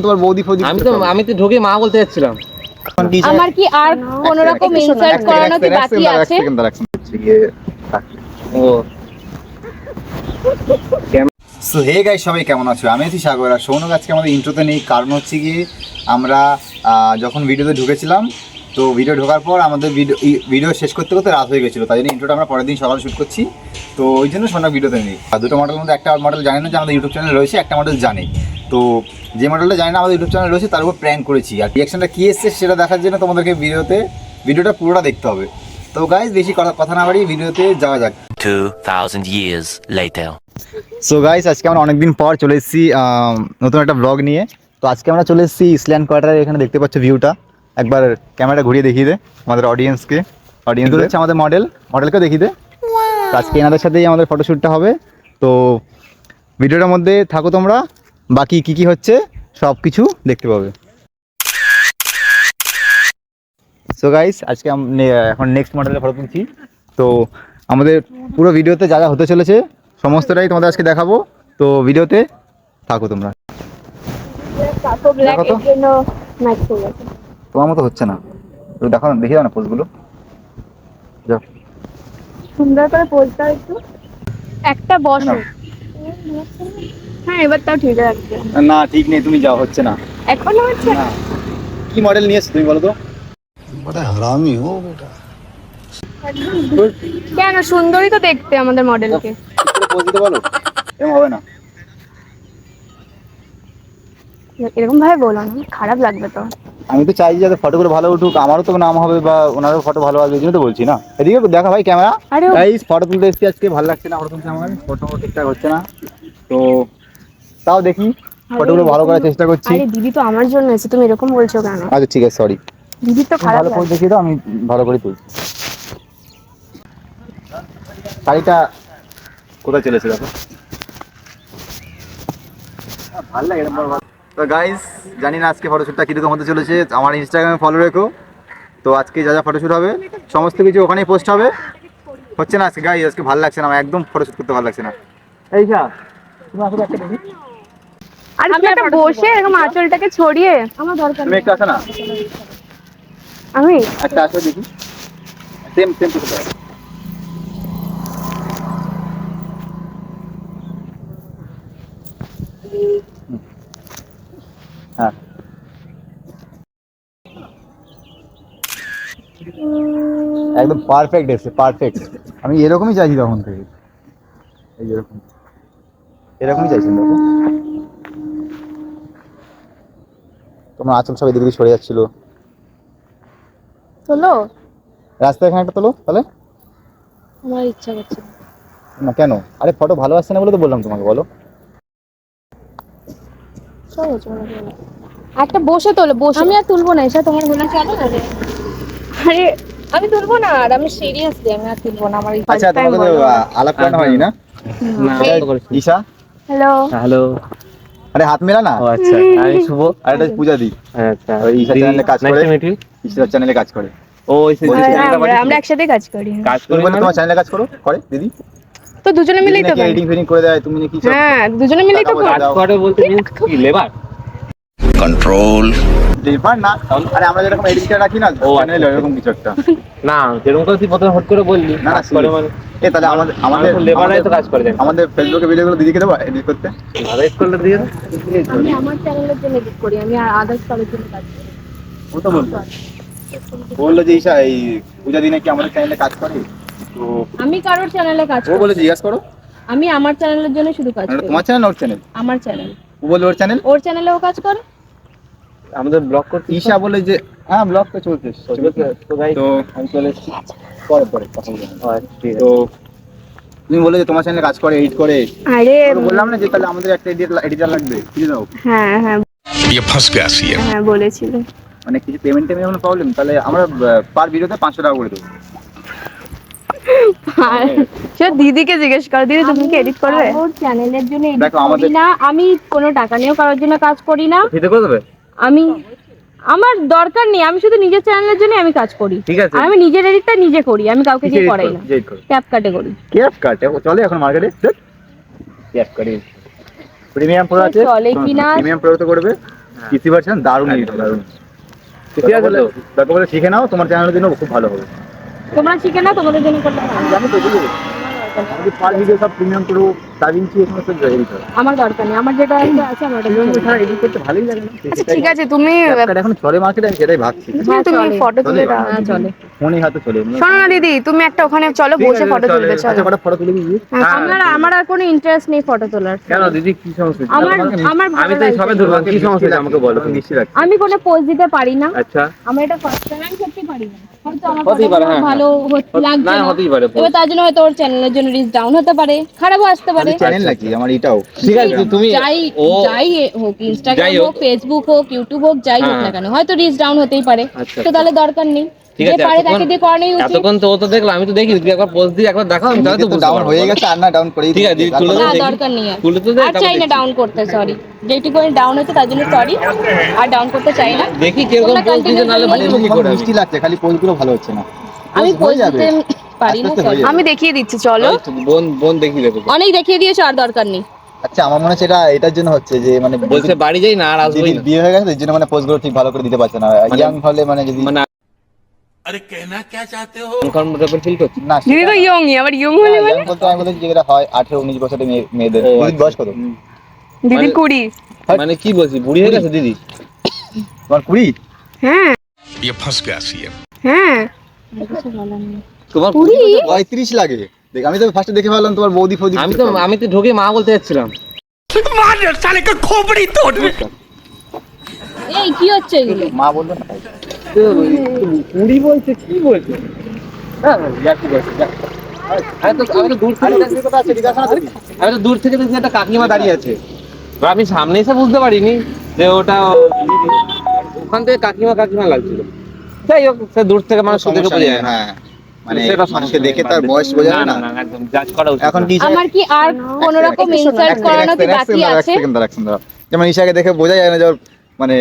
তোমার বৌদি ফৌদি। আমি তো ঢোকে মা বলতে যাচ্ছিলাম। আমার কি আর কোন রকম ইনসার্ট করানো কি বাকি আছে? ও সো হে গাইস, সবাই কেমন আছো? আমি আছি সাগর। আর সৌনক আজকে আমাদের ইন্ট্রোতে নেই, কারণ হচ্ছে গিয়ে আমরা যখন ভিডিওতে ঢুকেছিলাম, তো ভিডিও ঢোকার পর আমাদের ভিডিও শেষ করতে করতে রাত হয়ে গেছিলো, তাই জন্য ইন্ট্রোটা আমরা পরের দিন সকালে শ্যুট করছি। তো ওই জন্য সৌনক ভিডিওতে নেই। আর দুটো মডেলের মধ্যে একটা মডেল জানে না যে আমাদের ইউটিউব চ্যানেল রয়েছে, একটা মডেল জানে। তো যে মডেলটা জানে না আমাদের ইউটিউব চ্যানেল রয়েছে, তার উপর প্র্যাঙ্ক করেছি। আর রিয়াকশনটা কী এসছে সেটা দেখার জন্য তোমাদেরকে ভিডিওটা পুরোটা দেখতে হবে। তো গাইস, বেশি কথা না বাড়িয়ে ভিডিওতে যাওয়া যাক। 2000 years later. সো গাইস, আজকে আমরা অনেকদিন পর চলে এসেছি নতুন একটা ব্লগ নিয়ে। তো আজকে আমরা চলে এসেছি ইসল্যান্ড কোয়ার্টারে। এখানে দেখতে পাচ্ছ ভিউটা, একবার ক্যামেরাটা ঘুরিয়ে দেখিয়ে দে আমাদের অডিয়েন্সকে। অডিয়েন্স হচ্ছে আমাদের মডেলকে দেখিয়ে দে। তো আজকে এনাদের সাথেই আমাদের ফটোশ্যুটটা হবে। তো ভিডিওটার মধ্যে থাকো তোমরা, বাকি কি হচ্ছে সব কিছু দেখতে পাবে। সো গাইস, আজকে এখন নেক্সট মডেলের ফটো তুলছি। তো আমাদের পুরো ভিডিওতে যা যা হতে চলেছে সমস্তটাই তোমাদের আজকে দেখাবো। তো ভিডিওতে থাকো তোমরা। তোমার মতো হচ্ছে না, তো দেখো না, দেখে দাও না পোজগুলো। যাও, সুন্দর করে পোজটা একটু একটা বসো। হ্যাঁ, এবার তাও ঠিক আছে। না ঠিক নেই, তুমি যাও, হচ্ছে না এখনো হচ্ছে না। কি মডেল নিয়ে এসছো তুমি বলো তো? बड़ा हरामी हो बेटा। কেন, সুন্দরই তো দেখতে আমাদের মডেলকে। পোজ দিতে বলো, এরকম হবে না। এরকম ভাবে বলো না, খারাপ লাগবে তো। আমি তো চাই যাতে ফটোগুলো ভালো উঠুক, আমারও তো নাম হবে বা ওনারও ফটো ভালো আসবে, এই জন্য তো বলছি না। এদিকে দেখা ভাই ক্যামেরা। গাইস, ফটো তুলতে এসেছি আজকে, ভালো লাগছে না ফটো তুলতে, আমার ফটো ঠিকঠাক হচ্ছে না। তো তাও দেখি ফটোগুলো ভালো করার চেষ্টা করছি। আরে দিদি তো আমার জন্য এসে, তুমি এরকম বলছো কেন? আচ্ছা ঠিক আছে, সরি। দিদি তো খারাপ ভালো করে লাগছে। দেখিয়ে দাও, আমি ভালো করে তুলছি। শাড়িটা কোথায় চলেছে দেখো, ভালো লাগে। তো গাইস, জানি না আজকে ফটোশ্যুটটা কীরকম হতে চলেছে, আমার ইনস্টাগ্রামে ফলো রেখো। তো আজকে যা যা ফটোশ্যুট হবে সমস্ত কিছু ওখানেই পোস্ট হবে। হচ্ছে না আজকে গাইস, আজকে ভালো লাগছে না, আমার একদম ফটোশ্যুট করতে ভালো লাগছে না। এই যা তুমি আসলে একটা দেখি, আর কি একটা বসে এরকম আঁচলটাকে ছড়িয়ে আমার দরকার তুমি নেই। একটু আসো না, আমি একটা আসো দেখি। সেম কিছু হ্যাঁ, একদম পারফেক্ট এসে, পারফেক্ট। আমি এরকমই চাইছি তখন থেকে, এই এরকমই চাইছেন দেখো। তোমার আঁচল সব এদিকে সরে যাচ্ছিল। চলো, রাস্তায় এখানে একটা তোলো তাহলে। আমার ইচ্ছা করছে না কেন? আরে ফটো ভালো আসছে না বলে তো বললাম তোমাকে, বলো। চলো চলো চলো, একটা বসে তোলো, বসে। আমি আর তুলবো না, এসে তোমার মনে চলো না। আরে আমি তুলবো না, আর আমি সিরিয়াসলি আমি আর তুলবো না। আমার আচ্ছা, তোমাকে তো আলাপ করানো হয়নি না? না, ঈশা। Hello hello. আরে হাত মেলা না। ও আচ্ছা, আমি শুভ। আর এটা পূজা দি। আচ্ছা, ওই ঈশা চ্যানেলে কাজ করে। ঈশা চ্যানেলে কাজ করে। ও আমরা একসাথে কাজ করি। কাজ তুমি করে বলে তোমার চ্যানেলে কাজ করে দিদি? তো দুজনে মিলেই তো এডিটিং ফেডিং করে দেয়, তুমি নাকি সব। হ্যাঁ, দুজনে মিলেই তো টাকা করি। পয়সা কাজ করে বলতে কি লেবার? कंट्रोल লেবার না, আরে আমরা যেরকম এডিটর রাখি না চ্যানেলে, এরকম কিছু একটা। না, যেরকম করে তুই প্রথমে হট করে বললি না কাজ করে মানে এ তাহলে আমাদের লেবারাই তো কাজ করে দেন। আমাদের ফেসবুকে ভিডিওগুলো দিদিকে দেবো এডিট করতে। ভালো করলে দিয়ে দাও। আমি আমার চ্যানেলের জন্য এডিট করি, আমি আর আদার্স কারোর জন্য কাজ করি। ও তো বললো যে ঈশা এই পূজা দি নাকি আমাদের চ্যানেলে কাজ করে। তো আমি কারোর চ্যানেলে কাজ ও করি, বলে জিজ্ঞাসা করো। আমি আমার চ্যানেলের জন্য শুধু কাজ এটা করি। তোমার চ্যানেল ওর চ্যানেল? আমার চ্যানেল। ও বলে ওর চ্যানেল, ওর চ্যানেলেও কাজ করে। আমাদের ব্লগ করতে ঈশা বলে যে হ্যাঁ ব্লগ তো চলছে। তো গাইস, তো আমি চলে এসেছি পরে কথা বলবো। ঠিক তো তুমি বলে যে তোমার চ্যানেলে কাজ করে, এডিট করে। আরে বললাম না যে তাহলে আমাদের একটা এডিটর লাগবে, কি দাও? হ্যাঁ হ্যাঁ ये फंस गया सी है। হ্যাঁ বলেছিল। মানে কিছু পেমেন্টে কোনো প্রবলেম, তাহলে আমরা পার ভিডিওতে 500 টাকা করে দেবো। সে দিদিকে জিজ্ঞেস করো, দিদি তুমি কি এডিট করবে? ওর চ্যানেলের জন্য এডিট দেখো আমাদের করি না, আমি কোনো টাকা নিয়েও কারোর জন্য কাজ করি না। ফিতে করে দেবে? আমি আমার দরকার নেই, আমি শুধু নিজের চ্যানেলের জন্য আমি কাজ করি। ঠিক আছে। আর আমি নিজের এডিটটা নিজে করি, আমি কাউকে দিয়ে করাই না। ক্যাপ কাটে করি। ক্যাপ কাট চলে এখন মার্কেটে, ক্যাপ কাটে। প্রিমিয়াম প্রো আছে, চলে কিনা? প্রিমিয়াম প্রো তো করবে। কৃষি ভার্সন দারুণ এডিট দারুণ। ঠিক আছে তো? দরকার বলে শিখে নাও, তোমার চ্যানেলের জন্য খুব ভালো হবে। তোমরা শিখে নাও, তোমাদের জন্য করলে ভালো। জানো তো বুঝলি, আমাদের পার ভিডিও সব প্রিমিয়াম প্রো দাভিঞ্চি এই সমস্ত এডিট হয়। আমার দরকার নেই, আমার যেটা আছে আমার ওটা প্রিমিয়াম চলবে। ছাড়া এডিট করতে ভালোই লাগে না? আচ্ছা ঠিক আছে, তুমি ক্যাপকাট এখন চলে মার্কেটে, আমি সেটাই ভাবছি। হ্যাঁ, তুমি ফটো তুলে চলে? দাও। হ্যাঁ চলে। ফোনে হাতে চলে। শোনো না দিদি, তুমি একটা ওখানে চলো, বসে ফটো তুলবে, আচ্ছা চলো। কটা ফটো তুলে দিবি? হ্যাঁ, আমার আর কোনো ইন্টারেস্ট নেই ফটো তোলার। কেন দিদি কি সমস্যা? আমার আমি ভালো তো এই লাগছে সবে না। ধরলাম, কি সমস্যা হয়েছে আমাকে বলো। মিষ্টি রাখছি। আমি কোনো পোজ দিতে পারি না, আচ্ছা আমার এটা ফার্স্ট টাইম, আমি সত্যি পারি না। হয়তো আমার হতেই পারে, হ্যাঁ, ভালো লাগছে না না, হতেই পারে। এবার তার জন্য হয়তো ওর চ্যানেলের জন্য রিচ ডাউন হতে পারে, খারাপও আসতে পারে। চ্যানেল নাকি আমার এটাও? ঠিক আছে তুমি যাই যাই হোক, ইনস্টাগ্রাম যাই হোক, হোক, ফেসবুক হোক, ইউটিউব হোক, যাই হোক না হ্যাঁ। কেন, হয়তো রিচ ডাউন হতেই পারে। আচ্ছা, তো তাহলে দরকার নেই, ঠিক যে আছে, পারে তাকে দিয়ে করানোই উচিত। এতক্ষণ তো ও তো দেখলাম, আমি তো দেখি তুই একবার পোস্ট দিয়ে একবার দেখাও, আমি তাহলে তো বুঝতে ডাউন পারবো। হয়ে গেছে, আর না ডাউন করেই ঠিক আছে, দিদি তুলে না দাও দেখি। দরকার নেই আর। তুলে তো দে, আর তারপর চাই না দেখি। ডাউন করতে, সরি, যেটুকু ডাউন হচ্ছে তার জন্য সরি, আর ডাউন করতে চাই না। দেখি কিরকম তোমরা পোস্ট দিতে, নাহলে continue বুঝবো কি করে আমি। মিষ্টি লাগছে, খালি পোজগুলো ভালো হচ্ছে না। আমি Post পোজ হয়ে যাবে। দিতে পারি না, আস্তে আস্তে হয়ে যাবে। আমি দেখিয়ে দিচ্ছি, চলো। ওই তো, বোন বোন দেখি দেবো। অনেক দেখিয়ে দিয়েছো, আর দরকার নেই। আচ্ছা আমার মনে হচ্ছে এটা এটার জন্য হচ্ছে যে মানে বলছে বাড়ি যাই না আর আসবোই দিদির না। বিয়ে হয়ে গেছে, এর জন্য মানে পোস্টগুলো ঠিক ভালো করে দিতে পারছে না। ইয়াং হলে মানে যদি মানে আনকমফোর্টেবল ফিল করছি। না দিদি তো ইয়ং, আবার ইয়ং হলে ইয়াং বলতে আমি বলতে যেটা হয় 18-19 বছরের মেয়েদের। ও, দিদির আচ্ছা। বয়স কত? দিদি মানে- 20। মানে কি বলছি, বুড়ি হয়ে গেছে দিদি? তোমার 20? হ্যাঁ ये फंस गया सीएम। হ্যাঁ, তোমার 20? 35 লাগে। দেখ আমি তো ফার্স্টে দেখে ভাবলাম তোমার বৌদি ফৌদি। আমি তো ঢোকে মা বলতে যাচ্ছিলাম। এই কি হচ্ছে এগুলো? মা বললো না। বুড়ি বলছে, কি বলছে? হ্যাঁ যা কি বলছে, যা। আমি তো দূর থেকে আমি তো দূর থেকে দেখছি একটা কাকিমা দাঁড়িয়ে আছে, এবার আমি সামনে এসে বুঝতে পারিনি যে ওটা দিদি। ওখান থেকে কাকিমা কাকিমা লাগছিল। যাই হোক, সে দূর থেকে মানুষ দেখে বোঝা যায় না। হ্যাঁ মানে সেটা মানুষকে দেখে তার বয়স বোঝা যায় না। একদম জাজ করা উচিত এখন না। টিচার আমার কি আর কোন রকম ইনসাল্ট করানো কি বাকি আছে? যেমন ঈশাকে দেখে বোঝা যায় না যে ওর মানে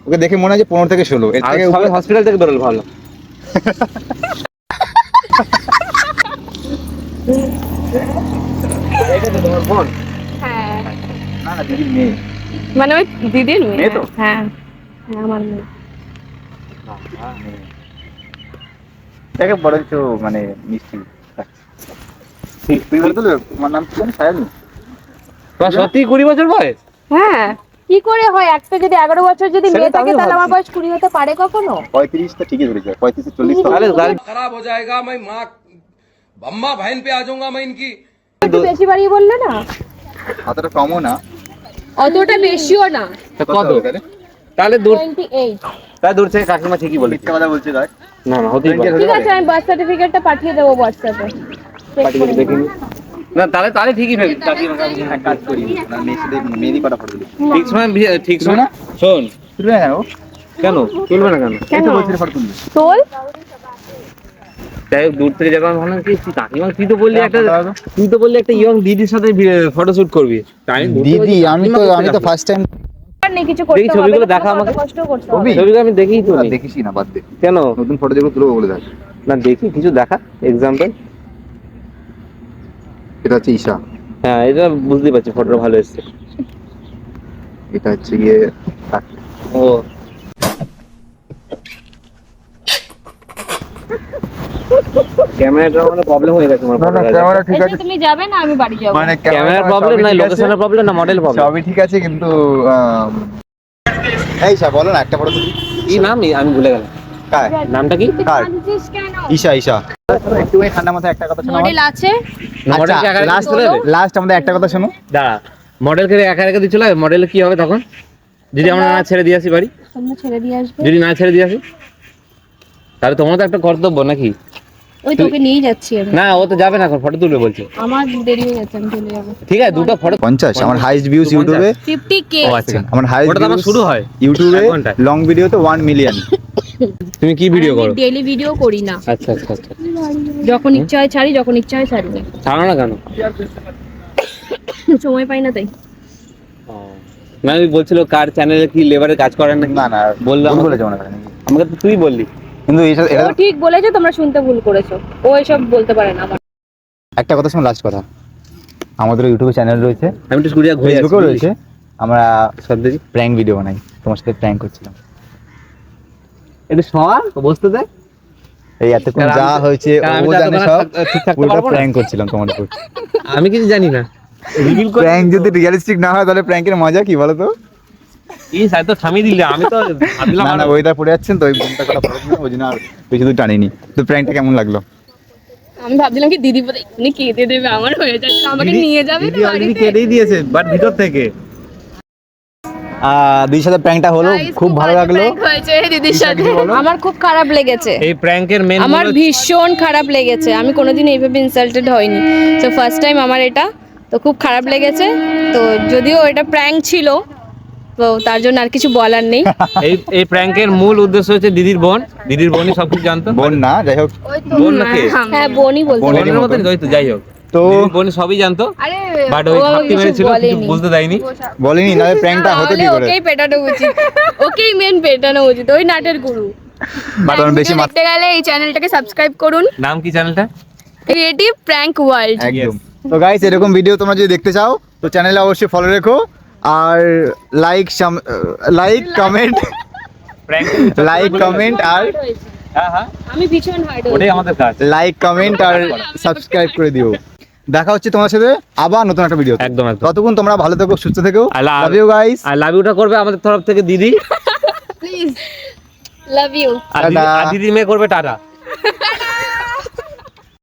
ওকে দেখে মনে হয় যে 15 থেকে 16 এর আর থেকে সবাই হসপিটাল থেকে বেরোল ভালো। তোমার বোন? হ্যাঁ, না না দিদির মেয়ে। মানে ওই দিদির মেয়ে। মেয়ে তো? হ্যাঁ হ্যাঁ, আমার মেয়ে। দেখে বড় কিছু মানে মিষ্টি তুই বলে দিলে তোমার নাম কি জানি? সায়নী? তোমার সত্যি 20 বছর বয়স? হ্যাঁ, কি করে হয়? একটা যদি 11 বছর যদি সেটা মেয়ে তো থাকে, আমিও তাহলে আমার ভাবছি। বয়স 20 হতে পারে কখনো? 35 তো ঠিকই ধরেছে, 35 40 তো তাহলে গাড়ি खराब हो जाएगा मैं माँ अम्मा बहन पे आ जाऊंगा मैं इनकी। একটু বেশি বাড়িয়ে বললে না, অতটা কমও না। অতটা বেশিও না। কত? হবে তাহলে? তাহলে দূর 28। তাই দূর থেকে কাকিমা ঠিকই বলে। মিথ্যা কথা বলছে দেখ। না না হতেই পারে। ঠিক আছে, আমি বার্থ সার্টিফিকেটটা পাঠিয়ে দেবো হোয়াটসঅ্যাপে। পাঠিয়ে দেখিনি। না তাহলে ঠিকই ভেবে কাকিমা কাকিমা এক কাজ করি না মেয়ের সাথে মেয়েরই কথা পড়ে দিলি। ঠিক সময় ঠিক তুলবে সময় না? শোন। তুলবে না কেন? কেন তুলবে না কেন? এই তো বলছি ফটো তুলবে। তোল। যাই হোক, দূর থেকে যখন ভাবলাম কি তুই কাকিমা, তুই তো বললি একটা ইয়ং দিদির সাথে ফটোশুট করবি। তাই আমি দূর থেকে দিদি বলছি, আমি কাকিমা তো করতে ফার্স্ট টাইম আর নেই কিছু করতে দেখি হবে ছবিগুলো না, দেখা তোমার আমাকে। কত কষ্ট করতে ছবি? হবে। ছবিগুলো আমি দেখেই তো নি। দেখিসই না বাদ দে। কেন? নতুন ফটো যেগুলো তুলবো ওগুলো দেখ। না দেখি কিছু দেখা এক্সাম্পল। এটা হচ্ছে ঈশা, হ্যাঁ এটা বুঝতে পারছি, ফটোটা ভালো এসেছে। এটা হচ্ছে গিয়ে কাকি। ও ক্যামেরাটার মানে প্রবলেম হয়ে গেছে আমার ক্যামেরা ঠিক এসে আছে তুমি যাবে না, আমি বাড়ি যাবো। মানে ক্যামেরার প্রবলেম না, লোকেশনের প্রবলেম না, মডেল প্রবলেম। সবই ঠিক আছে কিন্তু এই ঈশা বলো না একটা ফটো তুলি। কি নাম আমি ভুলে গেলাম, কার নামটা কি? কার? কাঁদছিস কেন? ঈশা ঈশা একটু ঠান্ডা মাথায় একটা কথা শোনো। মডেল আছে? মডেলকে একা লাস্ট চলে যাবে? লাস্ট আমাদের একটা কথা শোনো। দাঁড়া, মডেলকে একা রেখে দিয়ে চলে যাবে? মডেল কি হবে তখন যদি আমরা না ছেড়ে দিয়ে আসি বাড়ি? তোমরা ছেড়ে দিয়ে আসবে? যদি না ছেড়ে দিয়ে আসি তাহলে তোমার তো একটা কর্তব্য নাকি? ওই তোকে নিয়ে যাচ্ছি আমি। না ও তো যাবে না, এখন ফটো তুলবে বলছে। আমার দেরি হয়ে যাচ্ছে, আমি চলে যাবো। ঠিক আছে, দুটো ফটো। 50 আমার হাইস্ট ভিউজ ইউটিউবে। 50K। ও আচ্ছা, আমার হাইস্ট ওটা তো আমার শুরু হয় ইউটিউবে 1 ঘন্টায়। লং ভিডিও তো 1 মিলিয়ন। তুমি কি ভিডিও করো? ডেইলি ভিডিও করি না, আচ্ছা আচ্ছা আচ্ছা, যখন ইচ্ছা হয় ছাড়ি, যখন ইচ্ছা হয় ছাড়ি না। ছাড়ো না কেন? সময় পাই না তাই। না আমি বলছিল কার চ্যানেলে কি লেবারের কাজ করেন নাকি? না না বললাম ভুল বলেছে মনে করেন। আমাকে তো তুই বললি। কিন্তু এটা ও ঠিক বলেছে, তোমরা শুনতে ভুল করেছো। ও এসব বলতে পারে না। আমার একটা কথা শোনো, লাস্ট কথা। আমাদের ইউটিউবে চ্যানেল রয়েছে, আমি একটু স্টুডিও ঘুরে ফেসবুকেও আসি। রয়েছে। আমরা প্র্যাঙ্ক ভিডিও বানাই, তোমার সাথে প্র্যাঙ্ক করছিলাম। এটা সর বসতে দে। এই এতক্ষণ কারণ যা আমি- হয়েছে কারণ আমি ও তো জানে এতক্ষণ সব, ঠিক থাকতে পুরোটা পারবো না। প্র্যাঙ্ক করছিলাম তোমার উপর। আমি কিছু জানি না। রিভিল করে প্র্যাঙ্ক যদি রিয়েলিস্টিক না হয় তাহলে প্র্যাঙ্কের মজা কি বলো তো? এই সাইড তো থামিয়ে দিলে, আমি তো ভাবলাম না না, ওয়েদার পড়ে যাচ্ছেন তো ওই বোনটা কথা বলো না, ওই জন্য আর বেশি দূর টানিনি। তো প্র্যাঙ্কটা কেমন লাগলো? আমি ভাবছিলাম কি দিদি বোধহয় এক্ষুনি কেটে দেবে, আমার হয়ে যাচ্ছে, আমাকে নিয়ে যাবে তো দিদি অলরেডি বাড়িতে। কেটেই দিয়েছে, বাট ভিতর থেকে। দিদির সাথে প্র্যাঙ্কটা হলো, Guys, খুব ভালো বাজে লাগলো। prank হয়েছে দিদির সাথে। আমার খুব খারাপ লেগেছে, এই প্র্যাঙ্কের মেন আমার ভীষণ খারাপ লেগেছে। আমি কোনোদিন এইভাবে ইনসাল্টেড হইনি, তো ফার্স্ট টাইম আমার এটা, তো খুব খারাপ লেগেছে। তো যদিও এটা প্র্যাঙ্ক ছিল, তো তার জন্য আর কিছু বলার নেই। এই প্র্যাঙ্কের মূল উদ্দেশ্য হচ্ছে দিদির বোনই সবকিছু জানতো। বোন না, যাই হোক। বোন নাকি? হ্যাঁ বোনই বলতে বোনের পারি। বোনের মতনই তো, যাই হোক। তো বোন সবই জানতো, আরে বাট ওই ও থাপ্পি কিছু মেরেছিল, কিছু বলেনি। বুঝতে দেয়নি। বলিনি, নাহলে প্র্যাঙ্কটা হতো কি তাহলে করে? ওকেই পেটানো উচিত, ওকেই মেন পেটানো উচিত, ওই নাটের গুরু। বাট আমার বেশি দেখতে গেলে এই চ্যানেলটাকে সাবস্ক্রাইব করুন, নাম কি চ্যানেলটা? Creative prank world. একদম। তো গাইস, এরকম ভিডিও তোমরা যদি দেখতে চাও তো চ্যানেলে অবশ্যই ফলো রেখো, আর লাইক কমেন্ট আর হ্যাঁ হ্যাঁ, আমি ভীষণ হার্ড ওটাই আমাদের কাজ। লাইক কমেন্ট আর সাবস্ক্রাইব করে দিও। দেখা হচ্ছে তোমার সাথে আবার নতুন একটা ভিডিও। একদম একদম। ততক্ষণ তোমরা ভালো থেকো, সুস্থ থেকো। I love you guys. আর লাভ ইউটা করবে আমাদের তরফ থেকে দিদি, প্লিজ, লাভ ইউ। আর টাটা। দিদি মেয়ে করবে টাটা।